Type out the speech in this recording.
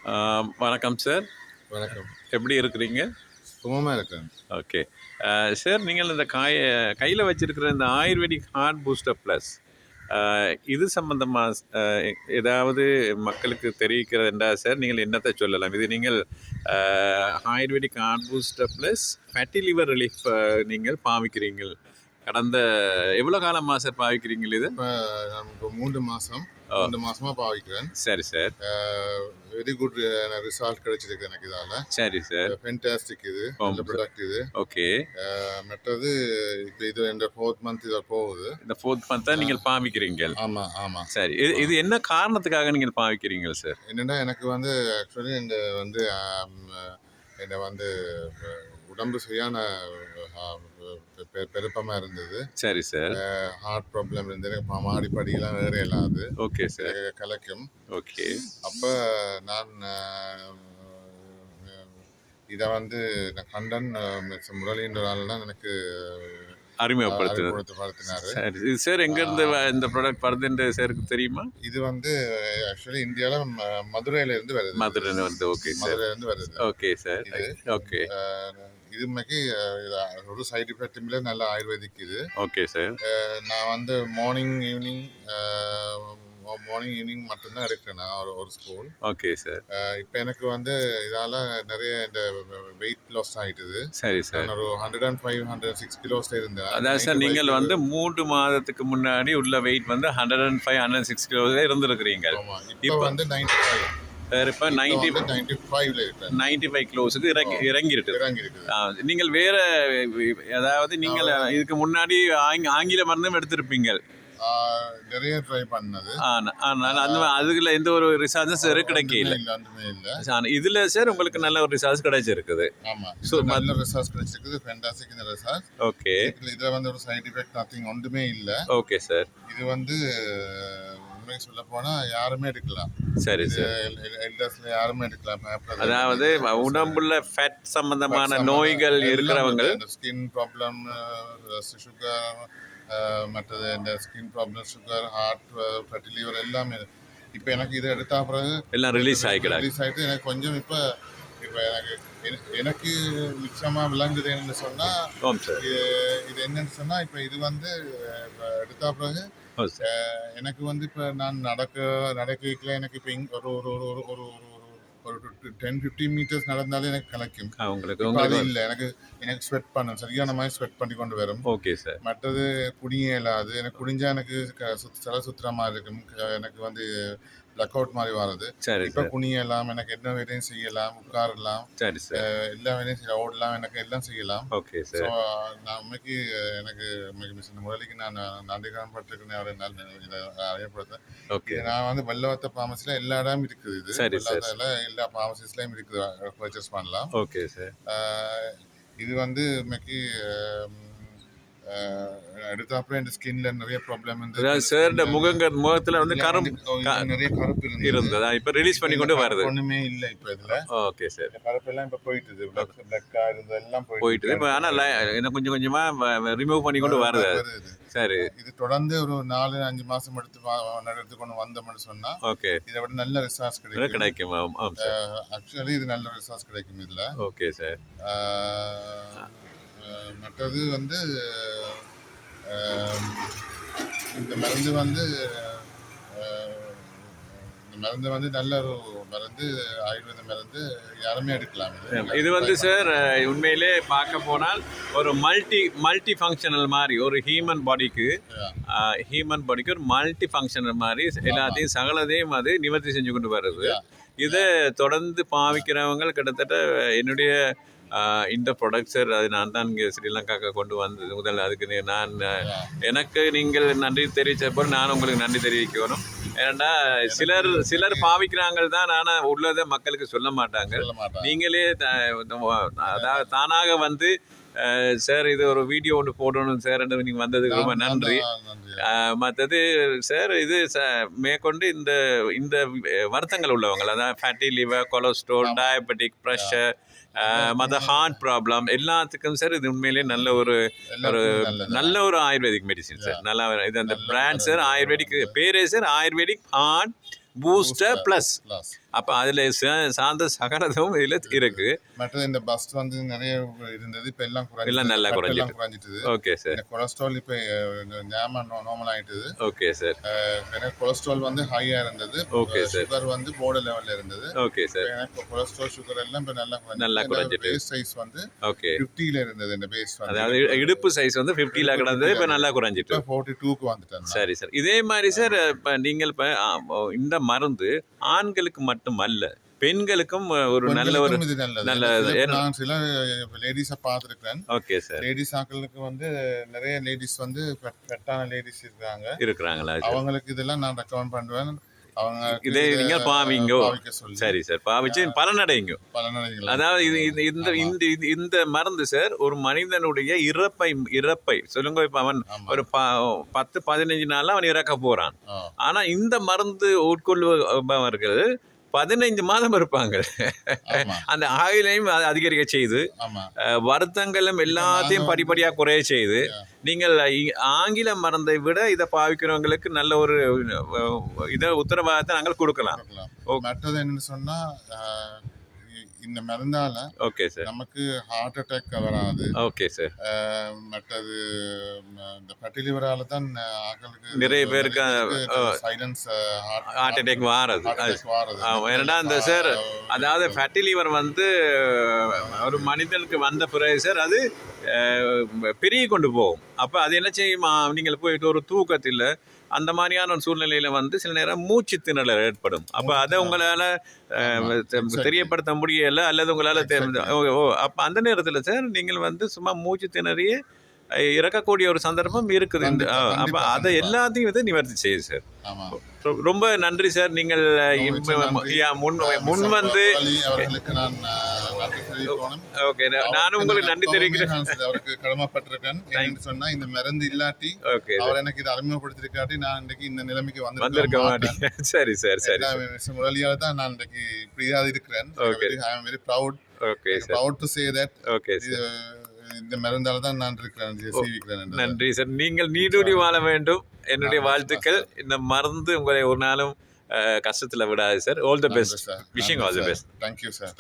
வணக்கம் சார். வணக்கம். எப்படி இருக்கிறீங்க? சுகமா இருக்கேன். ஓகே. சார், நீங்கள் இந்த கையில் வச்சிருக்கிற இந்த ஆயுர்வேதிக் ஹார்ட் பூஸ்டர் ப்ளஸ் இது சம்பந்தமாக ஏதாவது மக்களுக்கு தெரிவிக்கிறதுண்டா சார்? நீங்கள் என்னத்தை சொல்லலாம்? இது நீங்கள் ayurvedic heart booster plus fatty liver relief நீங்கள் பாவிக்கிறீங்கள். கடந்த எவ்வளோ காலமாக சார் பாவிக்கிறீங்க இது? இப்போ நமக்கு 3 மாசமா பாவிக்கிறேன். சரி சார். வெரி குட் ரிசல்ட் கிடைச்சிருக்கு எனக்கு இதால. சரி சார். ஃபென்டாஸ்டிக் இது. நல்ல ப்ராடக்ட் இது. ஓகே. மற்றது இப்போ இது இந்த 4th மந்த் இதில் போகுது. இந்த 4th மந்த்தாக நீங்கள் பாவிக்கிறீங்க? ஆமாம். சரி. இது என்ன காரணத்துக்காக நீங்கள் பாவிக்கிறீங்க சார்? என்னென்னா எனக்கு ஆக்சுவலி என்னை உடம்பு சரியான பெருப்பமாக இருந்தது. சரி சார். ஹார்ட் ப்ராப்ளம் இருந்தது. மாடிப்படியெல்லாம் வேற இல்லாது. Okay sir. கலக்கும். ஓகே. அப்போ நான் இதை கண்டன் முரளின்ற ஆள் தான் எனக்கு அறிமுகப்படுத்தினாரு. சரி சார். எங்கேருந்து இந்த ப்ராடக்ட் வருதுன்ற சாருக்கு தெரியுமா? இது ஆக்சுவலி இந்தியாவில் மதுரையிலேருந்து வருது. மதுரையில் வருது. Okay sir. மதுரையிலேருந்து வருது. Okay sir. ஓகே. இது ஒரு சைடு எஃபெக்ட் இல்லை. நல்ல ஆயுர்வேதிக் இது. Okay sir. நான் மார்னிங் ஈவினிங் மட்டும்தான் எடுக்கிறேன் நான் ஒரு ஸ்பூன். Okay sir. இப்போ எனக்கு இதால் நிறைய இந்த வெயிட் லாஸ் ஆகிட்டுது. சரி சார். நான் ஒரு 105-106 கிலோஸில் இருந்தேன். அதான் சார், நீங்கள் 3 மாதத்துக்கு முன்னாடி உள்ள வெயிட் 105-106 கிலோஸில் இருந்துருக்கிறீங்க. இப்போ 95. இப்போ 95 கிலோஸுக்கு இறங்கிருக்கு. நீங்கள் வேற அதாவது நீங்கள் இதுக்கு முன்னாடி ஆங்கில மருந்தும் எடுத்திருப்பீங்க. நிறைய ட்ரை பண்ணது. அதுல எந்த ஒரு ரிசல்ட்ஸ் கிடைக்கல. இதுல சார் உங்களுக்கு நல்ல ஒரு ரிசல்ட்ஸ் கிடைச்சிருக்குது. ஆமா, நல்ல ரிசல்ட்ஸ் கிடைச்சிருக்குது. ஃபேண்டாஸ்டிக் இந்த ரிசல்ட். ஓகே. இதுல ஒரு சைடு எஃபெக்ட் நதிங் ஒன்றுமே இல்ல. Okay sir. இது உண்மையை சொல்ல போனா யாருமே எடுக்கலாம். சரி சார். எல்டர்ஸ்ல யாருமே எடுக்கலாம். அதாவது உடம்புல ஃபேட் சம்பந்தமான நோய்கள் இருக்கிறவங்க, ஸ்கின் ப்ராப்ளம், சுகர், மற்றது இந்த skin problem, sugar, heart, fatty liver எல்லாமே. இப்போ எனக்கு இதை எடுத்த பிறகு எல்லாம் ரிலீஸ் ஆகிட்டு எனக்கு கொஞ்சம் இப்போ எனக்கு நிச்சயமாக விளங்குதுன்னு சொன்னால், இது என்னன்னு சொன்னால், இப்போ இது எடுத்த பிறகு எனக்கு இப்போ நான் நடக்கல. எனக்கு இப்போ ஒரு 10-15 மீட்டர்ஸ் நடந்தாலே எனக்கு கலக்கும். அது இல்லை, எனக்கு ஸ்வெட் பண்ணும். சரியான மாதிரி ஸ்வெட் பண்ணி கொண்டு வரும். Okay sir. மற்றது குடியே இல்லாது. எனக்கு குடிஞ்சா எனக்கு சில சுத்துற மாதிரி இருக்கும். எனக்கு பிளக் அவுட் மாதிரி வருது. இப்போ குனியலாம், எனக்கு என்ன வேலையும் செய்யலாம், உட்காரலாம். சரி சார். எல்லா வேலையும் செய்யலாம், ஓடலாம், எனக்கு எல்லாம் செய்யலாம். Okay sir. நான் எனக்கு மிஸ்டர் முரளிக்கு நான் நன்றி கடன்பட்டிருக்கேன். அவரை அறியப்படுத்தேன். ஓகே. நான் வெள்ளவத்த பார்மசியில் எல்லா இடமும் இருக்குது. இது சரி சார். எல்லா பார்மசிஸ்லையும் இருக்குது, பர்ச்சேஸ் பண்ணலாம். Okay sir. இது எடுத்தாப்புல இந்த ஸ்கின்ல நிறைய ப்ராப்ளம் இருந்தது சார். இந்த முகத்துல நிறைய கருப்பு இருந்தது. இப்ப ரிலீஸ் பண்ணி கொண்டு வருது. ஒண்ணுமே இல்ல இப்ப இதுல. Okay sir. கருப்பு எல்லாம் இப்ப போயிட்டுது. பிளாக்கா இருந்தது எல்லாம் போயிட்டுது. இப்ப ஆனா இன்னும் கொஞ்சம் கொஞ்சமா ரிமூவ் பண்ணி கொண்டு வருது. சரி. இது தொடர்ந்து ஒரு 4-5 மாசம் எடுத்துக்கொண்டு வந்தோம்னு சொன்னா, ஓகே, இதை விட நல்ல ரிசல்ட்ஸ் கிடைக்கும். ஆக்சுவலி இது நல்ல ரிசல்ட்ஸ் கிடைக்கும் இதுல. Okay sir. மற்றது இந்த மருந்து நல்ல ஒரு மருந்து, ஆயுர்வேத மருந்து, யாருமே எடுக்கலாம். இது சார் உண்மையிலே பார்க்க போனால் ஒரு மல்டி ஃபங்க்ஷனல் மாதிரி, ஒரு ஹியூமன் பாடிக்கு ஒரு மல்டி ஃபங்க்ஷனல் மாதிரி எல்லாத்தையும் சகலதையும் அது நிவர்த்தி செஞ்சு கொண்டு வருது. இதை தொடர்ந்து பாவிக்கிறவங்க கிட்டத்தட்ட என்னுடைய இந்த ப்ராடக்ட் சார், அது நான் தான் இங்கே ஸ்ரீலங்காவுக்கு கொண்டு வந்தது முதல்ல. அதுக்கு எனக்கு நீங்கள் நன்றி தெரிவித்த போது நான் உங்களுக்கு நன்றி தெரிவிக்கணும். ஏன்னா சிலர் பாவிக்கிறாங்க தான், ஆனால் உள்ளதை மக்களுக்கு சொல்ல மாட்டாங்க. நீங்களே அதாவது தானாக சார் இது ஒரு வீடியோ ஒன்று போடணும் சார், நீங்கள் வந்ததுக்கு ரொம்ப நன்றி. மற்றது சார், இது மேற்கொண்டு இந்த வருத்தங்கள் உள்ளவங்க, அதான் fatty liver, cholesterol, diabetic, pressure, மற்ற ஹார்ட் ப்ராப்ளம் எல்லாத்துக்கும் சார் இது உண்மையிலேயே நல்ல ஒரு ஆயுர்வேதிக் மெடிசின் சார். நல்லா இது அந்த பிராண்ட் சார், ஆயுர்வேதிக் பேரே sir ayurvedic heart booster plus. Plus. அப்போ அதில் சார்ந்த சகலதும் இதில் இருக்கு. மற்றது இந்த பஸ் வந்து நிறைய இருந்தது, இப்போ எல்லாம் எல்லாம் நல்லா குறைஞ்சிட்டுது. Okay sir. கொலஸ்ட்ரால் இப்போ நார்மல் ஆயிட்டுது. Okay sir. எனக்கு கொலஸ்ட்ரால் வந்து ஹையா இருந்தது. Okay sir. சுகர் வந்து போர்டர் லெவல்ல இருந்தது. Okay sir. எனக்கு கொலஸ்ட்ரால் சுகர் எல்லாம் இப்போ நல்லா குறைஞ்சிட்டு. பேஸ் சைஸ் வந்து ஓகே 50ல இருந்தது. இந்த பேஸ் வந்து அதாவது இடுப்பு சைஸ் வந்து 50ல கிடந்தது, இப்போ நல்லா குறைஞ்சிட்டு 42க்கு வந்துட்டேன். சரி சார். இதே மாதிரி சார் இப்போ நீங்கள் இப்போ இந்த மருந்து ஆண்களுக்கு மட்டும் அல்ல, பெண்களுக்கும் ஒரு நல்ல ஒரு இது நல்லது. நல்ல நான் சில லேடிஸை பார்த்துருக்கேன். Okay sir. லேடிஸ் ஆக்களுக்கு வந்து நிறைய லேடிஸ் வந்து பெட்டான லேடிஸ் இருக்கிறாங்களா? அவங்களுக்கு இதெல்லாம் நான் ரெக்கமெண்ட் பண்ணுவேன். அவங்க இதே நீங்க பாவிங்கோ. சரி சார், பாவிச்சு பலனடைங்க. அதாவது இந்த மருந்து சார் ஒரு மனிதனுடைய இறப்பை சொல்லுங்க. இப்ப அவன் ஒரு 10-15 நாள்ல அவன் இறக்க போறான். ஆனா இந்த மருந்து உட்கொள்பவர்கள் 15 மாதம் இருப்பாங்க. அந்த ஆயுளையும் அதிகரிக்க செய்து, வருத்தங்களும் எல்லாத்தையும் படிப்படியா குறைய செய்து, நீங்கள் ஆங்கில மருந்தை விட இதை பாவிக்கிறவங்களுக்கு நல்ல ஒரு இதை உத்தரவாதத்தை நாங்கள் கொடுக்கலாம். மற்றது என்னன்னு சொன்னா, இந்த மருந்தால ஓகே சார் நமக்கு ஹார்ட் அட்டாக் வராது. Okay sir. மற்றது இந்த ஃபெர்டிலிவரால தான் ஆட்களுக்கு நிறைய பேருக்கு சைலன்ஸ் ஹார்ட் அட்டாக் வாரது. ஏன்னா இந்த சார், அதாவது ஃபேட்டி லிவர் வந்து ஒரு மனிதனுக்கு வந்த பிறகு சார் அது பெருகி கொண்டு போகும். அப்போ அது என்ன செய்யும், நீங்கள் போயிட்டு ஒரு தூக்கத்தில் அந்த மாதிரியான ஒரு சூழ்நிலையில் வந்து சில நேரம் மூச்சு திணறல் ஏற்படும். அப்போ அதை உங்களால் தெரியப்படுத்த முடியலை, அல்லது உங்களால் அப்போ அந்த நேரத்தில் சார் நீங்கள் வந்து சும்மா மூச்சு திணறியே இறக்கக்கூடிய ஒரு சந்தர்ப்பம் இருக்குது. அப்போ அதை எல்லாத்தையும் வந்து நிவர்த்தி செய்யுது சார். ரொம்ப நன்றி சார். நீங்கள் முன் வந்து ஓகே, நானும் உங்களுக்கு நன்றி தெரிவிக்கிறேன். அவருக்கு கடமைப்பட்டிருக்கேன். சொன்னா இந்த மருந்து இல்லாட்டி அவர் எனக்கு இதை அறிமுகப்படுத்திருக்காட்டி நான் இன்றைக்கு இந்த நிலைமைக்கு வந்திருக்க மாட்டேன். சரி சார். சரி, முதலியால தான் நான் இன்றைக்கு இப்படியாக இருக்கிறேன். I am very proud. Okay sir. Proud to say that. Okay. இந்த மருந்தால தான் நான் இருக்கிறேன். நன்றி சார். நீங்கள் நீடூடி வாழ வேண்டும். என்னுடைய வாழ்த்துக்கள். இந்த மருந்து உங்களை ஒரு நாளும் கஷ்டத்தில் விடாது sir. All the best. Wishing all the best. Thank you sir.